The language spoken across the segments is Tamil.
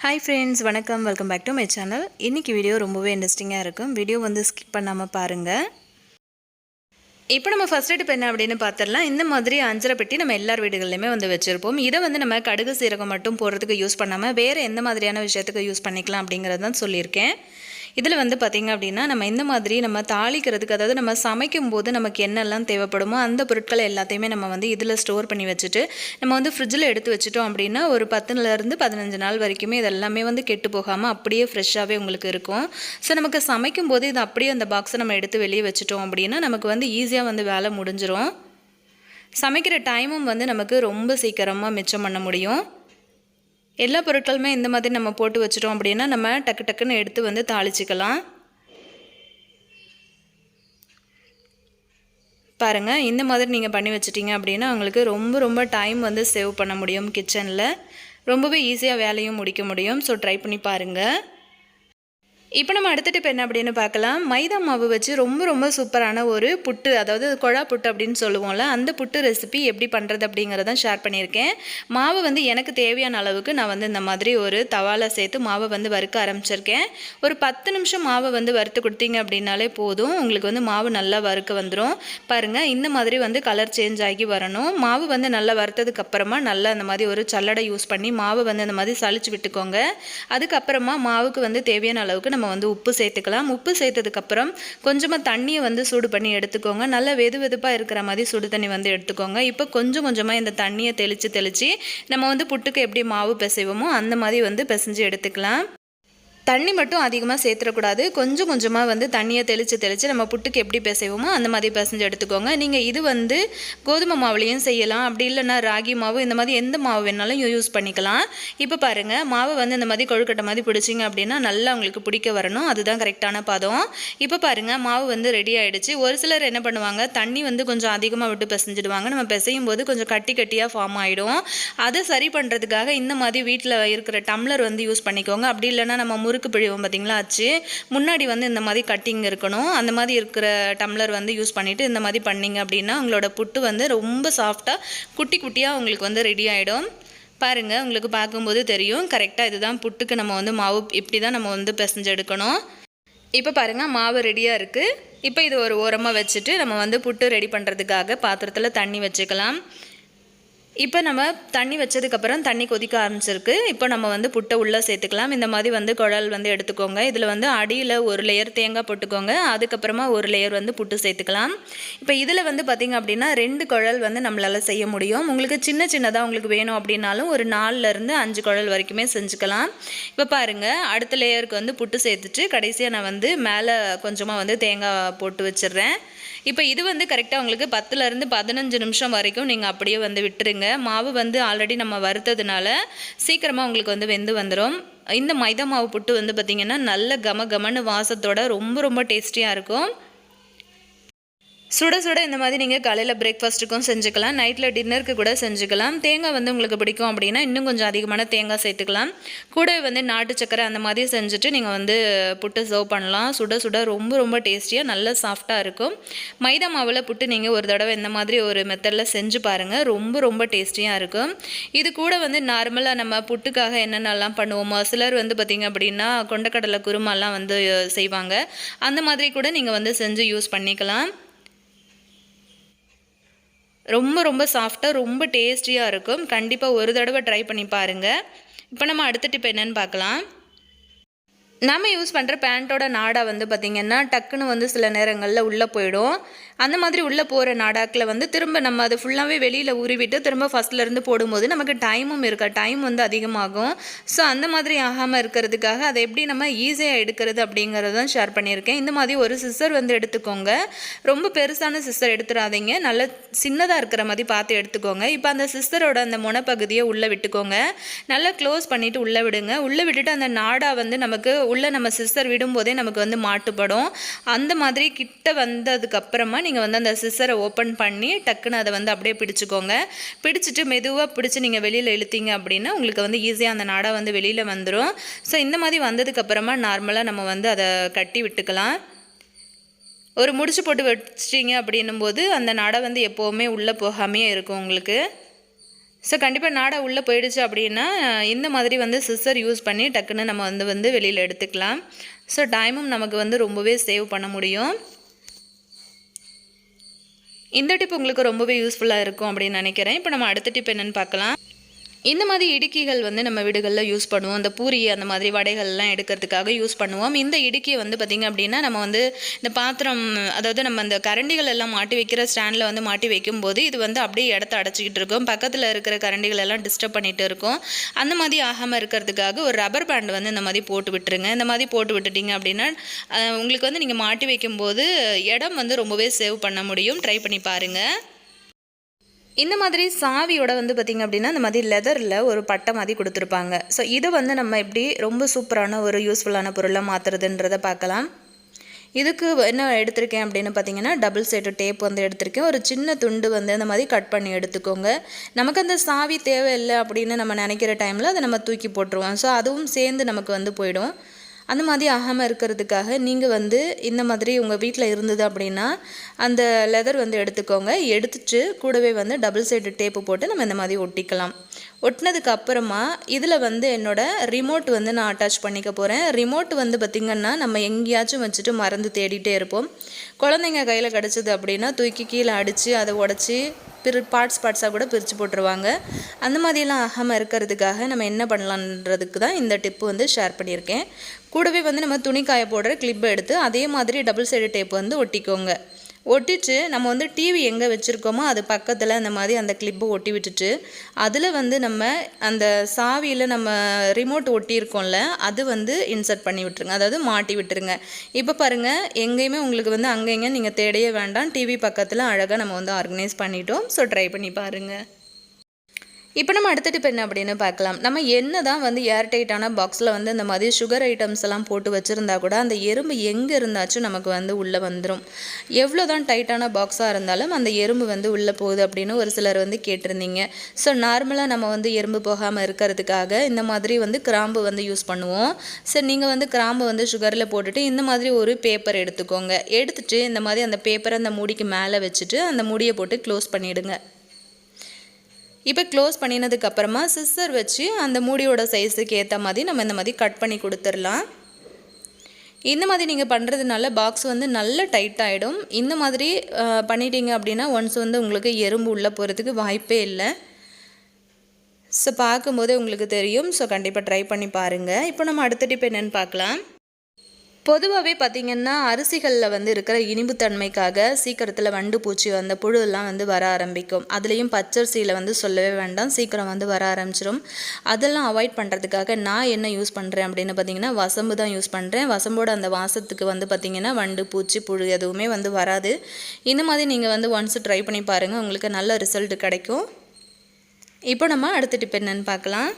Hi friends, வணக்கம். Welcome back to my channel. இன்னைக்கு வீடியோ ரொம்பவே இன்ட்ரெஸ்டிங்கா இருக்கும். வீடியோ வந்து ஸ்கிப் பண்ணாம பாருங்க. இப்போ நம்ம ஃபர்ஸ்ட் ஸ்டெப் என்ன அப்படினு பார்த்தறலாம். இந்த மாதிரி அஞ்சரை பெட்டி நம்ம எல்லார் வீடுகளிலுமே வந்து வச்சிருப்போம். இத வந்து நம்ம கடுகு சீரகம் மட்டும் போடுறதுக்கு யூஸ் பண்ணாம வேற எந்த மாதிரியான விஷயத்துக்கு யூஸ் பண்ணிக்கலாம் அப்படிங்கறத தான் சொல்லியிருக்கேன். இதில வந்து பாத்தீங்க அப்படினா நம்ம இந்த மாதிரி நம்ம தாளிக்கிறதுக்கு அதாவது நம்ம சமைக்கும்போது நமக்கு என்னெல்லாம் தேவைப்படுமோ அந்த பொருட்களை எல்லாத்தையுமே நம்ம வந்து இதில ஸ்டோர் பண்ணி வச்சுட்டு நம்ம வந்து ஃப்ரிட்ஜில் எடுத்து வச்சிட்டோம் அப்படினா ஒரு 10ல இருந்து 15 நாள் வரைக்குமே இதெல்லாம் வந்து கெட்டு போகாம அப்படியே ஃப்ரெஷ்ஷாவே உங்களுக்கு இருக்கும். சோ நமக்கு சமைக்கும்போது இது அப்படியே அந்த பாக்ஸை நம்ம எடுத்து வெளியே வச்சிட்டோம் அப்படினா நமக்கு வந்து ஈஸியா வந்து வேலை முடிஞ்சிரும். சமைக்கிற டைமும் வந்து நமக்கு ரொம்ப சீக்கிரமா மிச்சம் பண்ண முடியும். எல்லா பொருட்களுமே இந்த மாதிரி நம்ம போட்டு வச்சிட்டோம் அப்படினா நம்ம டக்கு டக்குன்னு எடுத்து வந்து தாளிச்சுக்கலாம். பாருங்க இந்த மாதிரி நீங்க பண்ணி வச்சிட்டீங்க அப்படினா உங்களுக்கு ரொம்ப டைம் வந்து சேவ் பண்ண முடியும் கிச்சன்ல. ரொம்பவே ஈஸியா வேலையும் முடிக்க முடியும். சோ ட்ரை பண்ணி பாருங்க. இப்போ நம்ம அடுத்த டிப் என்ன அப்படினு பார்க்கலாம். மைதா மாவு வச்சு ரொம்ப சூப்பரான ஒரு புட்டு அதாவது கொழா புட்டு அப்படினு சொல்லுவோம்ல அந்த புட்டு ரெசிபி எப்படி பண்றது அப்படிங்கறத ஷேர் பண்ணியிருக்கேன். மாவு வந்து எனக்கு தேவையான அளவுக்கு நான் வந்து இந்த மாதிரி ஒரு தவால சேர்த்து மாவை வந்து வறுக்க ஆரம்பிச்சிருக்கேன். ஒரு 10 நிமிஷம் மாவை வந்து வறுத்து கொடுத்தீங்க அப்படினாலே போதும். உங்களுக்கு வந்து மாவு நல்லா வறுக்க வந்துரும். பாருங்க இந்த மாதிரி வந்து கலர் சேஞ்ச் ஆகி வரணும். மாவு வந்து நல்லா வறுத்ததுக்கு அப்புறமா நல்லா அந்த மாதிரி ஒரு சல்லடை யூஸ் பண்ணி மாவை வந்து அந்த மாதிரி சலிச்சு விட்டுக்கோங்க. அதுக்கு அப்புறமா மாவுக்கு வந்து தேவையான அளவுக்கு நம்ம வந்து உப்பு சேர்த்துக்கலாம். உப்பு சேர்த்ததுக்கு அப்புறம் கொஞ்சமா தண்ணியை வந்து சூடு பண்ணி எடுத்துக்கோங்க. நல்ல வெதுவெதுப்பா இருக்கிற மாதிரி சுடு தண்ணி வந்து எடுத்துக்கோங்க. இப்போ கொஞ்சமா இந்த தண்ணியை தெளிச்சு நம்ம வந்து புட்டுக்கு எப்படி மாவு பிசைவோமோ அந்த மாதிரி வந்து பிசைஞ்சு எடுத்துக்கலாம். தண்ணி மட்டும் அதிகமாக சேர்த்துடக்கூடாது. கொஞ்சமா வந்து தண்ணியை தெளிச்சு நம்ம புட்டுக்கு எப்படி பிசைவோமோ அந்த மாதிரி பிசைஞ்சு எடுத்துக்கோங்க. நீங்கள் இது வந்து கோதுமை மாவுலையும் செய்யலாம். அப்படி இல்லைன்னா ராகி மாவு இந்த மாதிரி எந்த மாவு வேணாலும் யூஸ் பண்ணிக்கலாம். இப்போ பாருங்கள் மாவை வந்து இந்த மாதிரி கொழுக்கட்டை மாதிரி பிடிச்சிங்க அப்படின்னா நல்லா உங்களுக்கு பிடிக்க வரணும். அதுதான் கரெக்டான பதம். இப்போ பாருங்கள் மாவு வந்து ரெடி ஆகிடுச்சு. ஒரு சிலர் என்ன பண்ணுவாங்க தண்ணி வந்து கொஞ்சம் அதிகமாக விட்டு பிசைஞ்சிடுவாங்க. நம்ம பிசையும் போது கொஞ்சம் கட்டியாக ஃபார்ம் ஆகிடும். அதை சரி பண்ணுறதுக்காக இந்த மாதிரி வீட்டில் இருக்கிற டம்ளர் வந்து யூஸ் பண்ணிக்கோங்க. அப்படி இல்லைன்னா நம்ம முறுக்கு பிழிவோம் பார்த்தீங்களா ஆச்சு முன்னாடி வந்து இந்த மாதிரி கட்டிங் இருக்கணும். அந்த மாதிரி இருக்கிற டம்ளர் வந்து யூஸ் பண்ணிவிட்டு இந்த மாதிரி பண்ணிங்க அப்படின்னா உங்களோட புட்டு வந்து ரொம்ப சாஃப்டாக குட்டியாக உங்களுக்கு வந்து ரெடி ஆகிடும். பாருங்கள் உங்களுக்கு பார்க்கும்போது தெரியும் கரெக்டாக இதுதான் புட்டுக்கு நம்ம வந்து மாவு இப்படி தான் நம்ம வந்து பிசைஞ்சு எடுக்கணும். இப்போ பாருங்கள் மாவு ரெடியாக இருக்குது. இப்போ இது ஒரு ஓரமாக வச்சுட்டு நம்ம வந்து புட்டு ரெடி பண்ணுறதுக்காக பாத்திரத்தில் தண்ணி வச்சுக்கலாம். இப்போ நம்ம தண்ணி வச்சதுக்கப்புறம் தண்ணி கொதிக்க ஆரம்பிச்சிருக்கு. இப்போ நம்ம வந்து புட்டை உள்ளே சேர்த்துக்கலாம். இந்த மாதிரி வந்து குழல் வந்து எடுத்துக்கோங்க. இதில் வந்து அடியில் ஒரு லேயர் தேங்காய் போட்டுக்கோங்க. அதுக்கப்புறமா ஒரு லேயர் வந்து புட்டு சேர்த்துக்கலாம். இப்போ இதில் வந்து பார்த்திங்க அப்படின்னா 2 குழல் வந்து நம்மளால் செய்ய முடியும். உங்களுக்கு சின்னதாக உங்களுக்கு வேணும் அப்படின்னாலும் ஒரு 4லேருந்து 5 குழல் வரைக்குமே செஞ்சுக்கலாம். இப்போ பாருங்கள் அடுத்த லேயருக்கு வந்து புட்டு சேர்த்துட்டு கடைசியாக நான் வந்து மேலே கொஞ்சமாக வந்து தேங்காய் போட்டு வச்சிடுறேன். இப்போ இது வந்து கரெக்டாக உங்களுக்கு 10லேருந்து 15 நிமிஷம் வரைக்கும் நீங்கள் அப்படியே வந்து விட்டுருங்க. மாவு வந்து ஆல்ரெடி நம்ம வறுத்ததுனால சீக்கிரமாக உங்களுக்கு வந்து வெந்து வந்துடும். இந்த மைதா மாவு புட்டு வந்து பார்த்திங்கன்னா நல்ல கமன்னு வாசத்தோட ரொம்ப டேஸ்டியாக இருக்கும். சுட இந்த மாதிரி நீங்கள் காலையில் பிரேக்ஃபாஸ்ட்டுக்கும் செஞ்சுக்கலாம். நைட்டில் டின்னருக்கு கூட செஞ்சுக்கலாம். தேங்காய் வந்து உங்களுக்கு பிடிக்கும் அப்படின்னா இன்னும் கொஞ்சம் அதிகமான தேங்காய் சேர்த்துக்கலாம். கூட வந்து நாட்டு சக்கரை அந்த மாதிரி செஞ்சுட்டு நீங்கள் வந்து புட்டு சர்வ் பண்ணலாம். சுட ரொம்ப டேஸ்டியாக நல்ல சாஃப்டாக இருக்கும். மைதா மாவில் புட்டு நீங்கள் ஒரு தடவை இந்த மாதிரி ஒரு மெத்தடில் செஞ்சு பாருங்கள். ரொம்ப டேஸ்டியாக இருக்கும். இது கூட வந்து நார்மலாக நம்ம புட்டுக்காக என்னென்னலாம் பண்ணுவோமோ சிலர் வந்து பார்த்திங்க அப்படின்னா கொண்டக்கடலை குருமாலாம் வந்து செய்வாங்க. அந்த மாதிரி கூட நீங்கள் வந்து செஞ்சு யூஸ் பண்ணிக்கலாம். ரொம்ப சாஃப்டாக ரொம்ப டேஸ்டியாக இருக்கும். கண்டிப்பாக ஒரு தடவை ட்ரை பண்ணி பாருங்கள். இப்போ நம்ம அடுத்த டிப் என்னன்னு பார்க்கலாம். நம்ம யூஸ் பண்ணுற பேண்ட்டோட நாடா வந்து பார்த்திங்கன்னா டக்குன்னு வந்து சில நேரங்களில் உள்ளே போயிடும். அந்த மாதிரி உள்ளே போகிற நாடாக்கில் வந்து திரும்ப நம்ம அதை ஃபுல்லாகவே வெளியில் உருவிட்டு திரும்ப ஃபஸ்ட்லேருந்து போடும்போது நமக்கு டைமும் டைம் வந்து அதிகமாகும். ஸோ அந்த மாதிரி ஆகாமல் இருக்கிறதுக்காக அதை எப்படி நம்ம ஈஸியாக எடுக்கிறது அப்படிங்கிறதான் ஷேர் பண்ணியிருக்கேன். இந்த மாதிரி ஒரு சிஸ்ஸர் வந்து எடுத்துக்கோங்க. ரொம்ப பெருசான சிஸ்ஸர் எடுத்துடாதீங்க. நல்ல சின்னதாக இருக்கிற மாதிரி பார்த்து எடுத்துக்கோங்க. இப்போ அந்த சிஸ்ஸரோட அந்த முனைப்பகுதியை உள்ளே விட்டுக்கோங்க. நல்லா க்ளோஸ் பண்ணிவிட்டு உள்ளே விடுங்க. உள்ளே விட்டுட்டு அந்த நாடா வந்து நமக்கு உள்ளே நம்ம சிஸ்ஸர் விடும்போதே நமக்கு வந்து மாட்டுப்படும். அந்த மாதிரி கிட்ட வந்ததுக்கப்புறமா நீங்கள் வந்து அந்த சிஸ்ஸரை ஓப்பன் பண்ணி டக்குன்னு அதை வந்து அப்படியே பிடிச்சிக்கோங்க. பிடிச்சிட்டு மெதுவாக பிடிச்சி நீங்கள் வெளியில் இழுத்தீங்க அப்படின்னா உங்களுக்கு வந்து ஈஸியாக அந்த நாடா வந்து வெளியில் வந்துடும். ஸோ இந்த மாதிரி வந்ததுக்கப்புறமா நார்மலாக நம்ம வந்து அதை கட்டி விட்டுக்கலாம். ஒரு முடிச்சு போட்டு வச்சிட்டிங்க அப்படின்னும் போது அந்த நாடா வந்து எப்போவுமே உள்ளே போகாமையே இருக்கும் உங்களுக்கு. ஸோ கண்டிப்பாக நாடா உள்ளே போயிடுச்சு அப்படின்னா இந்த மாதிரி வந்து சிஸ்ஸர் யூஸ் பண்ணி டக்குன்னு நம்ம வந்து வெளியில் எடுத்துக்கலாம். ஸோ டைமும் நமக்கு வந்து ரொம்பவே சேவ் பண்ண முடியும். இந்த டிப் உங்களுக்கு ரொம்பவே யூஸ்ஃபுல்லாக இருக்கும் அப்படின்னு நினைக்கிறேன். இப்போ நம்ம அடுத்த டிப் என்னென்னு பார்க்கலாம். இந்த மாதிரி இடுக்கிகள் வந்து நம்ம வீடுகளில் யூஸ் பண்ணுவோம். இந்த பூரி அந்த மாதிரி வடைகள்லாம் எடுக்கிறதுக்காக யூஸ் பண்ணுவோம். இந்த இடுக்கியை வந்து பார்த்திங்க அப்படின்னா நம்ம வந்து இந்த பாத்திரம், அதாவது நம்ம அந்த கரண்டிகள் எல்லாம் மாட்டி வைக்கிற ஸ்டாண்டில் வந்து மாட்டி வைக்கும்போது இது வந்து அப்படியே இடத்த அடைச்சிக்கிட்டு இருக்கும். பக்கத்தில் இருக்கிற கரண்டிகள் எல்லாம் டிஸ்டர்ப் பண்ணிகிட்டு இருக்கும். அந்த மாதிரி ஆகாமல் இருக்கிறதுக்காக ஒரு ரப்பர் பேண்ட் வந்து இந்த மாதிரி போட்டு விட்டுருங்க. இந்த மாதிரி போட்டு விட்டுட்டிங்க அப்படின்னா உங்களுக்கு வந்து நீங்கள் மாட்டி வைக்கும்போது இடம் வந்து ரொம்பவே சேவ் பண்ண முடியும். ட்ரை பண்ணி பாருங்கள். இந்த மாதிரி சாவியோட வந்து பார்த்திங்க அப்படின்னா இந்த மாதிரி லெதரில் ஒரு பட்டை மாதிரி கொடுத்துருப்பாங்க. ஸோ இதை வந்து நம்ம எப்படி ரொம்ப சூப்பரான ஒரு யூஸ்ஃபுல்லான பொருளாக மாற்றுறதுன்றதை பார்க்கலாம். இதுக்கு என்ன எடுத்திருக்கேன் அப்படின்னு பார்த்தீங்கன்னா டபுள் சைடு டேப் வந்து எடுத்திருக்கேன். ஒரு சின்ன துண்டு வந்து அந்த மாதிரி கட் பண்ணி எடுத்துக்கோங்க. நமக்கு அந்த சாவி தேவையில்லை அப்படின்னு நம்ம நினைக்கிற டைமில் அதை நம்ம தூக்கி போட்டுருவோம். ஸோ அதுவும் சேர்ந்து நமக்கு வந்து போயிடும். அந்த மாதிரி ஆகாமல் இருக்கிறதுக்காக நீங்கள் வந்து இந்த மாதிரி உங்கள் வீட்டில் இருந்தது அப்படின்னா அந்த லெதர் வந்து எடுத்துக்கோங்க. எடுத்துட்டு கூடவே வந்து டபுள் சைடு டேப்பு போட்டு நம்ம இந்த மாதிரி ஒட்டிக்கலாம். ஒட்டினதுக்கு அப்புறமா இதில் வந்து என்னோடய ரிமோட் வந்து நான் அட்டாச் பண்ணிக்க போகிறேன். ரிமோட் வந்து பார்த்திங்கன்னா நம்ம எங்கேயாச்சும் வச்சுட்டு மறந்து தேடிட்டே இருப்போம். குழந்தைங்க கையில் கிடச்சிது அப்படின்னா தூக்கி கீழே அடித்து அதை உடச்சி பார்ட்ஸாக கூட பிரித்து போட்டுருவாங்க. அந்த மாதிரிலாம் ஆகாமல் இருக்கிறதுக்காக நம்ம என்ன பண்ணலான்றதுக்கு தான் இந்த டிப்பு வந்து ஷேர் பண்ணியிருக்கேன். கூடவே வந்து நம்ம துணி காய போடுற கிளிப்பை எடுத்து அதே மாதிரி டபுள் சைடு டேப் வந்து ஒட்டிக்கோங்க. ஒட்டிட்டு நம்ம வந்து டிவி எங்கே வச்சுருக்கோமோ அது பக்கத்தில் அந்த மாதிரி அந்த கிளிப்பை ஒட்டி விட்டுட்டு அதில் வந்து நம்ம அந்த சாவியில் நம்ம ரிமோட் ஒட்டியிருக்கோம்ல அது வந்து இன்சர்ட் பண்ணி விட்டுருங்க, அதாவது மாட்டி விட்டுருங்க. இப்போ பாருங்கள், எங்கேயுமே உங்களுக்கு வந்து அங்கேங்க நீங்கள் தேடையே வேண்டாம். டிவி பக்கத்தில் அழகாக நம்ம வந்து ஆர்கனைஸ் பண்ணிட்டோம். ஸோ ட்ரை பண்ணி பாருங்கள். இப்போ நம்ம அடுத்த டிப் என்ன அப்படின்னு பார்க்கலாம். நம்ம என்ன தான் வந்து ஏர் டைட்டான பாக்ஸில் வந்து இந்த மாதிரி சுகர் ஐட்டம்ஸ் எல்லாம் போட்டு வச்சுருந்தா கூட அந்த எறும்பு எங்கே இருந்தாச்சும் நமக்கு வந்து உள்ளே வந்துடும். எவ்வளோ தான் டைட்டான பாக்ஸாக இருந்தாலும் அந்த எறும்பு வந்து உள்ளே போகுது அப்படின்னு ஒரு சிலர் வந்து கேட்டிருந்தீங்க. ஸோ நார்மலாக நம்ம வந்து எறும்பு போகாமல் இருக்கிறதுக்காக இந்த மாதிரி வந்து கிராம்பு வந்து யூஸ் பண்ணுவோம். சரி, நீங்கள் வந்து கிராம்பு வந்து சுகரில் போட்டுட்டு இந்த மாதிரி ஒரு பேப்பர் எடுத்துக்கோங்க. எடுத்துகிட்டு இந்த மாதிரி அந்த பேப்பரை அந்த மூடிக்கு மேலே வச்சுட்டு அந்த மூடியை போட்டு க்ளோஸ் பண்ணிவிடுங்க. இப்போ க்ளோஸ் பண்ணினதுக்கப்புறமா சிஸ்ஸர் வச்சு அந்த மூடியோட சைஸுக்கு ஏற்ற மாதிரி நம்ம இந்த மாதிரி கட் பண்ணி கொடுத்துடலாம். இந்த மாதிரி நீங்கள் பண்ணுறதுனால பாக்ஸ் வந்து நல்ல டைட் ஆகிடும். இந்த மாதிரி பண்ணிட்டீங்க அப்படின்னா ஒன்ஸ் வந்து உங்களுக்கு எறும்பு உள்ளே போகிறதுக்கு வாய்ப்பே இல்லை. ஸோ பார்க்கும்போதே உங்களுக்கு தெரியும். ஸோ கண்டிப்பாக ட்ரை பண்ணி பாருங்கள். இப்போ நம்ம அடுத்த டிப் என்னென்னு பார்க்கலாம். பொதுவாகவே பார்த்திங்கன்னா அரிசிகளில் வந்து இருக்கிற இனிப்புத்தன்மைக்காக சீக்கிரத்தில் வண்டு பூச்சி அந்த புழுலாம் வந்து வர ஆரம்பிக்கும். அதுலேயும் பச்சரிசியில் வந்து சொல்லவே வேண்டாம், சீக்கிரம் வந்து வர ஆரம்பிச்சிடும். அதெல்லாம் அவாய்ட் பண்ணுறதுக்காக நான் என்ன யூஸ் பண்ணுறேன் அப்படின்னு பார்த்திங்கன்னா வசம்பு தான் யூஸ் பண்ணுறேன். வசம்போட அந்த வாசத்துக்கு வந்து பார்த்திங்கன்னா வண்டு பூச்சி புழு எதுவுமே வந்து வராது. இந்த மாதிரி நீங்கள் வந்து ஒன்ஸ் ட்ரை பண்ணி பாருங்கள், உங்களுக்கு நல்ல ரிசல்ட் கிடைக்கும். இப்போ நம்ம அடுத்த டிப் என்னன்னு பார்க்கலாம்.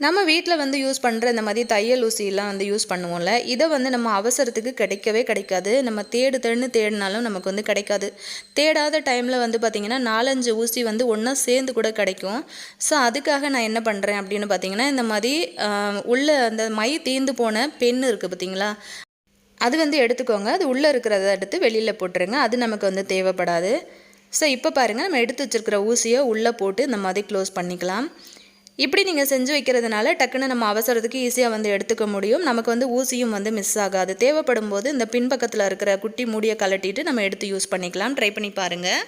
நம்ம வீட்டில் வந்து யூஸ் பண்ணுற இந்த மாதிரி தையல் ஊசியெல்லாம் வந்து யூஸ் பண்ணுவோம்ல, இதை வந்து நம்ம அவசரத்துக்கு கிடைக்கவே கிடைக்காது. நம்ம தேடினாலும் நமக்கு வந்து கிடைக்காது. தேடாத டைமில் வந்து பார்த்திங்கன்னா 4-5 ஊசி வந்து ஒன்றா சேர்ந்து கூட கிடைக்கும். ஸோ அதுக்காக நான் என்ன பண்ணுறேன் அப்படின்னு பார்த்திங்கன்னா இந்த மாதிரி உள்ள அந்த மை தீர்ந்து போன பென் இருக்குது பார்த்திங்களா, அது வந்து எடுத்துக்கோங்க. அது உள்ளே இருக்கிறத எடுத்து வெளியில் போட்டுருங்க. அது நமக்கு வந்து தேவைப்படாது. ஸோ இப்போ பாருங்கள், நம்ம எடுத்து வச்சுருக்கிற ஊசியை உள்ளே போட்டு இந்த மாதிரி க்ளோஸ் பண்ணிக்கலாம். இப்படி நீங்கள் செஞ்சு வைக்கிறதுனால டக்குன்னு நம்ம அவசரத்துக்கு ஈஸியாக வந்து எடுத்துக்க முடியும். நமக்கு வந்து ஊசியும் வந்து மிஸ் ஆகாது. தேவைப்படும் போது இந்த பின்பக்கத்தில் இருக்கிற குட்டி மூடியை கலட்டிட்டு நம்ம எடுத்து யூஸ் பண்ணிக்கலாம். ட்ரை பண்ணி பாருங்கள்.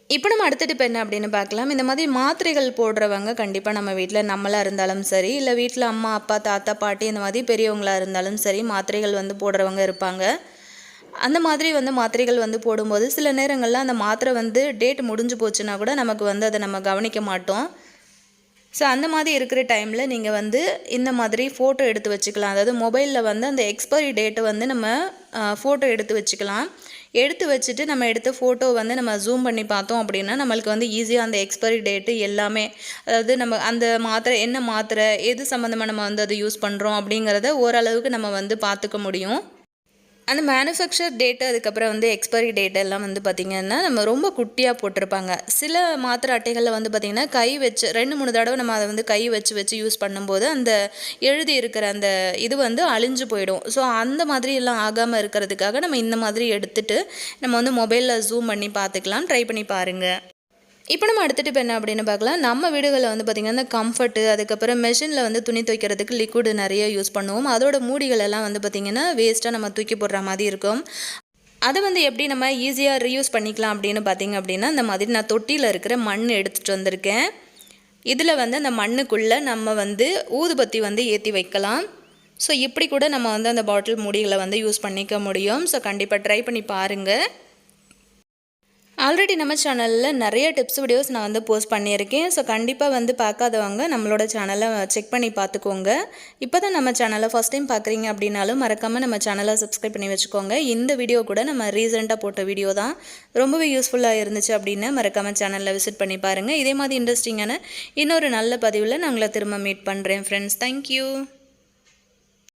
இப்போ நம்ம அடுத்த டிப் என்ன அப்படின்னு பார்க்கலாம். இந்த மாதிரி மாத்திரைகள் போடுறவங்க கண்டிப்பாக நம்ம வீட்டில் நம்மளாக இருந்தாலும் சரி, இல்லை வீட்டில் அம்மா அப்பா தாத்தா பாட்டி இந்த மாதிரி பெரியவங்களாக இருந்தாலும் சரி மாத்திரைகள் வந்து போடுறவங்க இருப்பாங்க. அந்த மாதிரி வந்து மாத்திரைகள் வந்து போடும்போது சில நேரங்களில் அந்த மாத்திரை வந்து டேட் முடிஞ்சு போச்சுன்னா கூட நமக்கு வந்து அதை நம்ம கவனிக்க மாட்டோம். ஸோ அந்த மாதிரி இருக்கிற டைமில் நீங்கள் வந்து இந்த மாதிரி ஃபோட்டோ எடுத்து வச்சுக்கலாம். அதாவது மொபைலில் வந்து அந்த எக்ஸ்பைரி டேட்டை வந்து நம்ம ஃபோட்டோ எடுத்து வச்சுக்கலாம். எடுத்து வச்சுட்டு நம்ம எடுத்த ஃபோட்டோ வந்து நம்ம ஜூம் பண்ணி பார்த்தோம் அப்படின்னா நம்மளுக்கு வந்து ஈஸியாக அந்த எக்ஸ்பைரி டேட்டு எல்லாமே, அதாவது நம்ம அந்த மாத்திரை என்ன மாத்திரை எது சம்மந்தமாக நம்ம வந்து அதை யூஸ் பண்ணுறோம் அப்படிங்கிறத ஓரளவுக்கு நம்ம வந்து பார்த்துக்க முடியும். அந்த மேனுஃபேக்சர் டேட்டு அதுக்கப்புறம் வந்து எக்ஸ்பைரி டேட் எல்லாம் வந்து பார்த்திங்கன்னா நம்ம ரொம்ப குட்டியாக போட்டிருப்பாங்க. சில மாத்திரை அட்டைகளில் வந்து பார்த்திங்கன்னா கை வச்சு 2-3 தடவை நம்ம அதை வந்து கை வச்சு யூஸ் பண்ணும்போது அந்த எழுதி இருக்கிற அந்த இது வந்து அழிஞ்சு போயிடும். ஸோ அந்த மாதிரி எல்லாம் ஆகாமல் இருக்கிறதுக்காக நம்ம இந்த மாதிரி எடுத்துகிட்டு நம்ம வந்து மொபைலில் ஜூம் பண்ணி பார்த்துக்கலாம். ட்ரை பண்ணி பாருங்கள். இப்போ நம்ம அடுத்த டிப் என்ன அப்படின்னு பார்க்கலாம். நம்ம வீடுகளில் வந்து பார்த்திங்கன்னா இந்த கம்ஃபர்ட்டு, அதுக்கப்புறம் மெஷினில் வந்து துணி துவைக்கிறதுக்கு லிக்விட் நிறைய யூஸ் பண்ணுவோம். அதோட மூடிகள் எல்லாம் வந்து பார்த்திங்கன்னா வேஸ்ட்டாக நம்ம தூக்கி போடுற மாதிரி இருக்கும். அதை வந்து எப்படி நம்ம ஈஸியாக ரீயூஸ் பண்ணிக்கலாம் அப்படின்னு பார்த்திங்க அப்படின்னா, இந்த மாதிரி நான் தொட்டியில் இருக்கிற மண் எடுத்துகிட்டு வந்திருக்கேன். இதில் வந்து அந்த மண்ணுக்குள்ளே நம்ம வந்து ஊதுபத்தி வந்து ஏற்றி வைக்கலாம். ஸோ இப்படி கூட நம்ம வந்து அந்த பாட்டில் மூடிகளை வந்து யூஸ் பண்ணிக்க முடியும். ஸோ கண்டிப்பாக ட்ரை பண்ணி பாருங்கள். ஆல்ரெடி நம்ம சேனலில் நிறைய டிப்ஸ் வீடியோஸ் நான் வந்து போஸ்ட் பண்ணியிருக்கேன். ஸோ கண்டிப்பாக வந்து பார்க்காதவங்க நம்மளோட சேனலை செக் பண்ணி பார்த்துக்கோங்க. இப்போ தான் நம்ம சேனலை ஃபஸ்ட் டைம் பார்க்குறீங்க அப்படின்னாலும் மறக்காமல் நம்ம சேனலை சப்ஸ்கிரைப் பண்ணி வச்சுக்கோங்க. இந்த வீடியோ கூட நம்ம ரீசெண்டாக போட்ட வீடியோ தான். ரொம்பவே யூஸ்ஃபுல்லாக இருந்துச்சு அப்படின்னா மறக்காமல் சேனலில் விசிட் பண்ணி பாருங்கள். இதே மாதிரி இன்ட்ரெஸ்டிங்கான இன்னொரு நல்ல பதிவில் நான் உங்களை திரும்ப மீட் பண்ணுறேன் ஃப்ரெண்ட்ஸ். தேங்க்யூ.